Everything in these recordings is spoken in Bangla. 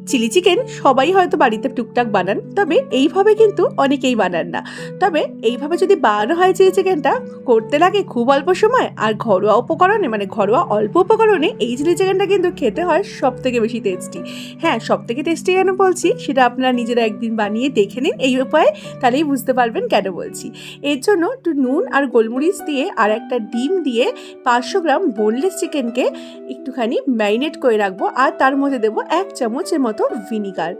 চিলি চিকেন সবাই হয়তো বাড়িতে টুকটাক বানান, তবে এইভাবে কিন্তু অনেকেই বানান না। তবে এইভাবে যদি বানানো হয় চিলি চিকেনটা, করতে লাগে খুব অল্প সময় আর ঘরোয়া উপকরণে, মানে ঘরোয়া অল্প উপকরণে এই চিলি চিকেনটা কিন্তু খেতে হয় সব থেকে বেশি টেস্টি। হ্যাঁ, সব থেকে টেস্টি কেন বলছি সেটা আপনারা নিজেরা একদিন বানিয়ে দেখে নিন এই উপায়ে, তাহলেই বুঝতে পারবেন কেন বলছি। এর জন্য একটু নুন আর গোলমরিচ দিয়ে আর একটা ডিম দিয়ে 500 গ্রাম বোনলেস চিকেনকে একটুখানি ম্যারিনেট করে রাখবো, আর তার মধ্যে দেবো 1 চামচের মতো ভিনিগার।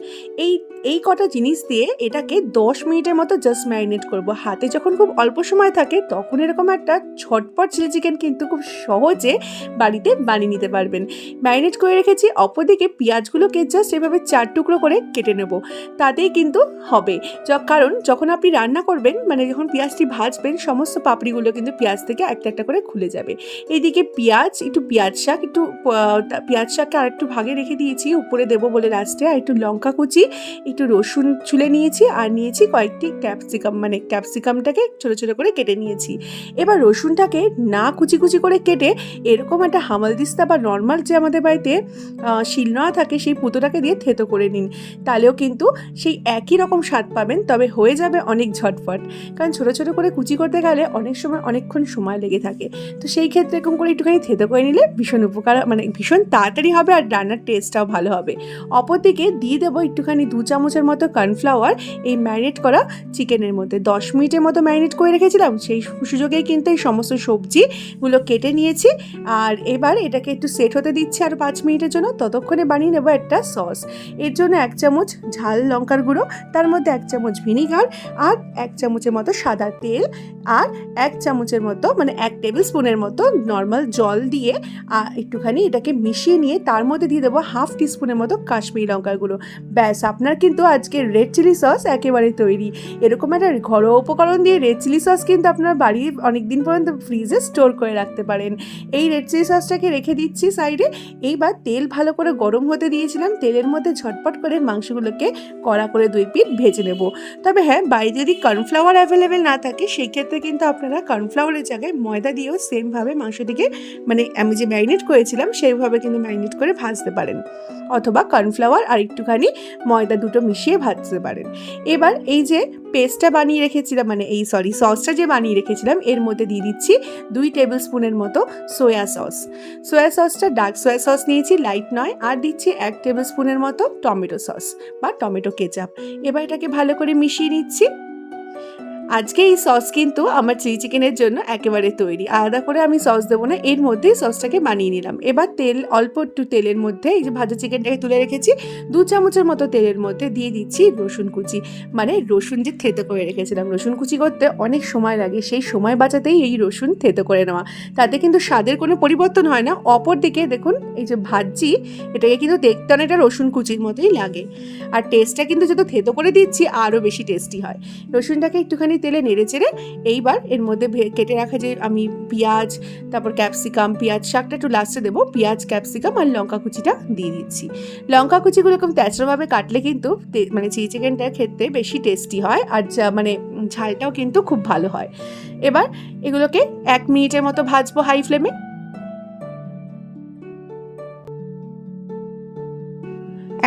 এই কটা জিনিস দিয়ে এটাকে 10 মিনিটের মতো জাস্ট ম্যারিনেট করব। হাতে যখন খুব অল্প সময় থাকে তখন এরকম একটা ঝটপট চিলি চিকেন কিন্তু খুব সহজে বাড়িতে বানিয়ে নিতে পারবেন। ম্যারিনেট করে রেখেছি। অপরদিকে পেঁয়াজগুলোকে জাস্ট এভাবে 4 টুকরো করে কেটে নেব, তাতেই কিন্তু হবে। কারণ যখন আপনি রান্না করবেন, মানে যখন পেঁয়াজটি ভাজবেন, সমস্ত পাপড়িগুলো কিন্তু পেঁয়াজ থেকে একটা একটা করে খুলে যাবে। এইদিকে পেঁয়াজ শাককে আর একটু ভাগে রেখে দিয়েছি, উপরে দেবো বলে লাস্টে। আর একটু লঙ্কা কুচি, একটু রসুন ছুলে নিয়েছি, আর নিয়েছি কয়েকটি ক্যাপসিকাম, মানে ক্যাপসিকামটাকে ছোটো ছোটো করে কেটে নিয়েছি। এবার রসুনটাকে না কুচি কুচি করে কেটে এরকম একটা হামালদিস্তা বা নর্মাল যে আমাদের বাড়িতে শিলনোড়া থাকে সেই পুঁতোটাকে দিয়ে থেতো করে নিন, তাহলেও কিন্তু সেই একই রকম স্বাদ পাবেন, তবে হয়ে যাবে অনেক ঝটপট। কারণ ছোটো ছোটো করে কুচি করতে গেলে অনেক সময় অনেকক্ষণ সময় লেগে থাকে, তো সেই ক্ষেত্রে এরকম করে একটুখানি থেতো করে নিলে ভীষণ উপকার, মানে ভীষণ তাড়াতাড়ি হবে আর রান্নার টেস্টটাও ভালো হবে। অপরদিকে দিয়ে দেবো একটুখানি 2 চামচের মতো কর্নফ্লাওয়ার এই ম্যারিনেট করা চিকেনের মধ্যে। 10 মিনিটের মতো ম্যারিনেট করে রেখেছিলাম, সেই সুযোগেই কিন্তু এই সমস্ত সবজিগুলো কেটে নিয়েছি। আর এবার এটাকে একটু সেট হতে দিচ্ছি আর 5 মিনিটের জন্য। ততক্ষণে বানিয়ে নেবো একটা সস। এর জন্য 1 চামচ ঝাল লঙ্কার গুঁড়ো, তার মধ্যে 1 চামচ ভিনিগার, আর 1 চামচের মতো সাদা তেল, আর 1 চামচের মতো, মানে 1 টেবিল স্পুনের মতো নর্মাল জল দিয়ে একটুখানি এটাকে মিশিয়ে নিয়ে তার মধ্যে দিয়ে দেবো 1/2 টিস্পুনের মতো কাশ্মীরি লঙ্কার গুঁড়ো। ব্যাস, আপনার কিন্তু আজকে রেড চিলি সস একেবারে তৈরি। এরকম একটা ঘরোয়া উপকরণ দিয়ে রেড চিলি সস কিন্তু আপনার বাড়ির অনেক দিন পর্যন্ত ফ্রিজে স্টোর করে রাখতে পারেন। এই রেড চিলি সসটাকে রেখে দিচ্ছি সাইডে। এইবার তেল ভালো করে গরম হতে দিয়েছিলাম, তেলের মধ্যে ঝটপট করে মাংসগুলোকে কড়া করে 2 পিঠ ভেজে নেব। তবে হ্যাঁ, বাইরে যদি কর্নফ্লাওয়ার অ্যাভেলেবেল না থাকে সেই ক্ষেত্রে কিন্তু আপনারা কর্নফ্লাওয়ারের জায়গায় ময়দা দিয়েও সেমভাবে মাংসটিকে, মানে আমি যে ম্যারিনেট করেছিলাম সেইভাবে কিন্তু ম্যারিনেট করে ভাজতে পারেন, অথবা কর্নফ্লাওয়ার আর একটুখানি ময়দা দুটো মিশিয়ে ভাজতে পারেন। এবার এই যে পেস্টটা বানিয়ে রেখেছিলাম, মানে সসটা যে বানিয়ে রেখেছিলাম, এর মধ্যে দিয়ে দিচ্ছি 2 টেবিল স্পুনের মতো সোয়া সসটা ডার্ক সোয়া সস নিয়েছি, লাইট নয়। আর দিচ্ছি 1 টেবিল স্পুনের মতো টমেটো সস বা টমেটো কেচাপ। এবার এটাকে ভালো করে মিশিয়ে নিচ্ছি। আজকে এই সস কিন্তু আমার চিলি চিকেনের জন্য একেবারে তৈরি, আলাদা করে আমি সস দেবো না, এর মধ্যেই সসটাকে বানিয়ে নিলাম। এবার অল্প একটু তেলের মধ্যে এই যে ভাজা চিকেনটাকে তুলে রেখেছি, 2 চামচের মতো তেলের মধ্যে দিয়ে দিচ্ছি রসুন কুচি, মানে রসুন যে থেতো করে রেখেছিলাম। রসুন কুচি করতে অনেক সময় লাগে, সেই সময় বাঁচাতেই এই রসুন থেতো করে নেওয়া, তাতে কিন্তু স্বাদের কোনো পরিবর্তন হয় না। অপর দিকে দেখুন, এই যে ভাজছি এটাকে কিন্তু দেখতে অনেকটা রসুন কুচির মতোই লাগে, আর টেস্টটা কিন্তু যেহেতু থেতো করে দিচ্ছি আরও বেশি টেস্টি হয়। রসুনটাকে একটুখানি তেলে নেড়ে চেড়ে এইবার এর মধ্যে কেটে রাখা যে আমি পেঁয়াজ, তারপর ক্যাপসিকাম, পেঁয়াজ শাকটা একটু লাস্টে দেবো, পেঁয়াজ ক্যাপসিকাম আর লঙ্কা কুচিটা দিয়ে দিচ্ছি। লঙ্কা কুচিগুলো এরকম তেঁচড়াভাবে কাটলে কিন্তু মানে চিলি চিকেনটা খেতে বেশি টেস্টি হয়, আর মানে ঝালটাও কিন্তু খুব ভালো হয়। এবার এগুলোকে 1 মিনিটের মতো ভাজবো হাই ফ্লেমে।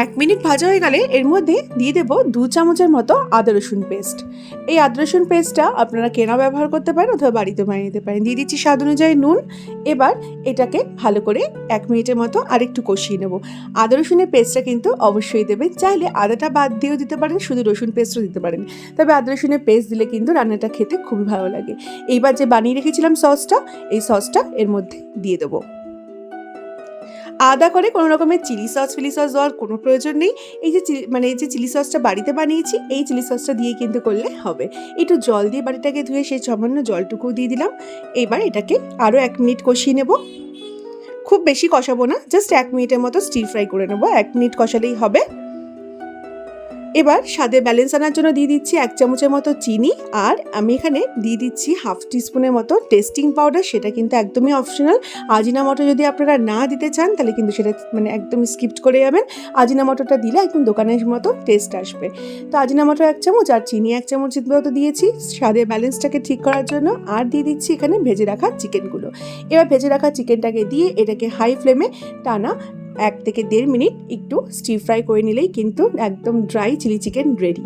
1 মিনিট ভাজা হয়ে গেলে এর মধ্যে দিয়ে দেবো 2 চামচের মতো আদা রসুন পেস্ট। এই আদা রসুন পেস্টটা আপনারা কেনা ব্যবহার করতে পারেন অথবা বাড়িতে বানিয়ে নিতে পারেন। দিয়ে দিচ্ছি স্বাদ অনুযায়ী নুন। এবার এটাকে ভালো করে 1 মিনিটের মতো আরেকটু কষিয়ে নেব। আদা রসুনের পেস্টটা কিন্তু অবশ্যই দেবেন, চাইলে আদাটা বাদ দিয়েও দিতে পারেন, শুধু রসুন পেস্টও দিতে পারেন, তবে আদা রসুনের পেস্ট দিলে কিন্তু রান্নাটা খেতে খুবই ভালো লাগে। এইবার যে বানিয়ে রেখেছিলাম সসটা, এই সসটা এর মধ্যে দিয়ে দেবো। আলাদা করে কোনো রকমের চিলি সস দেওয়ার কোনো প্রয়োজন নেই। এই যে চিলি সসটা বাড়িতে বানিয়েছি, এই চিলি সসটা দিয়ে কিন্তু করলে হবে। একটু জল দিয়ে বাড়িটাকে ধুয়ে সেই সামান্য জলটুকুও দিয়ে দিলাম। এবার এটাকে আরও 1 মিনিট কষিয়ে নেব। খুব বেশি কষাবো না, জাস্ট 1 মিনিটের মতো স্টির ফ্রাই করে নেব। 1 মিনিট কষালেই হবে। এবার স্বাদের ব্যালেন্স আনার জন্য দিয়ে দিচ্ছি 1 চামচের মতো চিনি, আর আমি এখানে দিয়ে দিচ্ছি 1/2 টিস্পুনের মতো টেস্টিং পাউডার, সেটা কিন্তু একদমই অপশনাল। আজিনামোটো যদি আপনারা না দিতে চান তাহলে কিন্তু সেটা মানে একদম স্কিপ করে যাবেন। আজিনামোটোটা দিলে একদম দোকানের মতো টেস্ট আসবে। তো আজিনামোটো 1 চামচ আর চিনি 1 চামচের মতো দিয়েছি স্বাদের ব্যালেন্সটাকে ঠিক করার জন্য। আর দিয়ে দিচ্ছি এখানে ভেজে রাখা চিকেনগুলো। এবার ভেজে রাখা চিকেনটাকে দিয়ে এটাকে হাই ফ্লেমে টানা 1 থেকে 1.5 মিনিট একটু স্টির ফ্রাই করে নিলেই কিন্তু একদম ড্রাই চিলি চিকেন রেডি।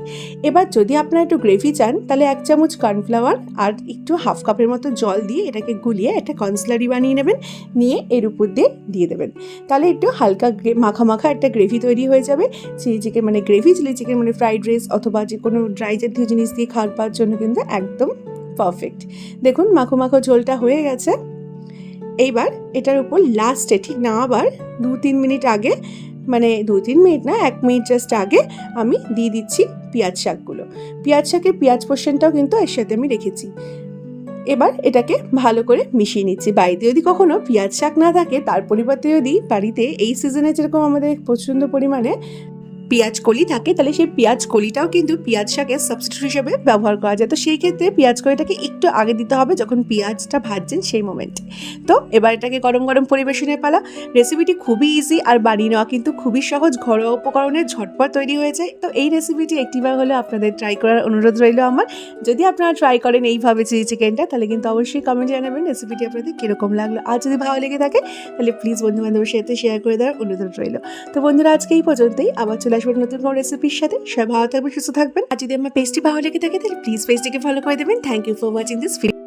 এবার যদি আপনারা একটু গ্রেভি চান তাহলে 1 চামচ কর্নফ্লাওয়ার আর একটু হাফ কাপের মতো জল দিয়ে এটাকে গুলিয়ে একটা কর্নস্লারি বানিয়ে নেবেন, নিয়ে এর উপর দিয়ে দেবেন। তাহলে একটু হালকা মাখা মাখা একটা গ্রেভি তৈরি হয়ে যাবে। চিলি চিকেন মানে গ্রেভি চিলি চিকেন মানে ফ্রাইড রাইস অথবা যে কোনো ড্রাই জাতীয় জিনিস দিয়ে খাওয়ার জন্য কিন্তু একদম পারফেক্ট। দেখুন মাখো মাখো ঝোলটা হয়ে গেছে। এইবার এটার উপর লাস্টে ঠিক না আবার 2-3 মিনিট আগে, মানে 2-3 মিনিট না 1 মিনিট জাস্ট আগে আমি দিয়ে দিচ্ছি পেঁয়াজ শাকগুলো। পেঁয়াজ শাকের পেঁয়াজ পোর্শনটাও কিন্তু এর সাথে আমি রেখেছি। এবার এটাকে ভালো করে মিশিয়ে নিচ্ছি। বাড়িতে যদি কখনো পেঁয়াজ শাক না থাকে তার পরিবর্তে যদি বাড়িতে এই সিজনে যেরকম আমাদের প্রচণ্ড পরিমাণে পেঁয়াজ কলি থাকে তাহলে সেই পেঁয়াজ কলিটাও কিন্তু পেঁয়াজ শাকের সাবস্টিটিউট হিসেবে ব্যবহার করা যায়। তো সেই ক্ষেত্রে পেঁয়াজ কলিটাকে একটু আগে দিতে হবে যখন পেঁয়াজটা ভাজছেন সেই মোমেন্টে। তো এবার এটাকে গরম গরম পরিবেশনের পালা। রেসিপিটি খুবই ইজি আর বানিয়ে নেওয়া কিন্তু খুবই সহজ, ঘরোয়া উপকরণে ঝটপট তৈরি হয়ে যায়। তো এই রেসিপিটি একটিবার হলে আপনাদের ট্রাই করার অনুরোধ রইল আমার। যদি আপনারা ট্রাই করেন এইভাবে চিলি চিকেনটা তাহলে কিন্তু অবশ্যই কমেন্টে জানাবেন রেসিপিটি আপনাদের কীরকম লাগলো। আর যদি ভালো লেগে থাকে তাহলে প্লিজ বন্ধুবান্ধবের সাথে শেয়ার করে দেওয়ার অনুরোধ রইল। তো বন্ধুরা আজকে এই পর্যন্তই, আবার চলে আসবেন নতুন কোনো রেসিপির সাথে। সবাই ভালো থাকবেন, সুস্থ থাকবেন। আর যদি আমার পেজটি ভালো লেগে থাকে তাহলে প্লিজ পেজটিকে ফলো করে দেবেন। Thank you for watching this video.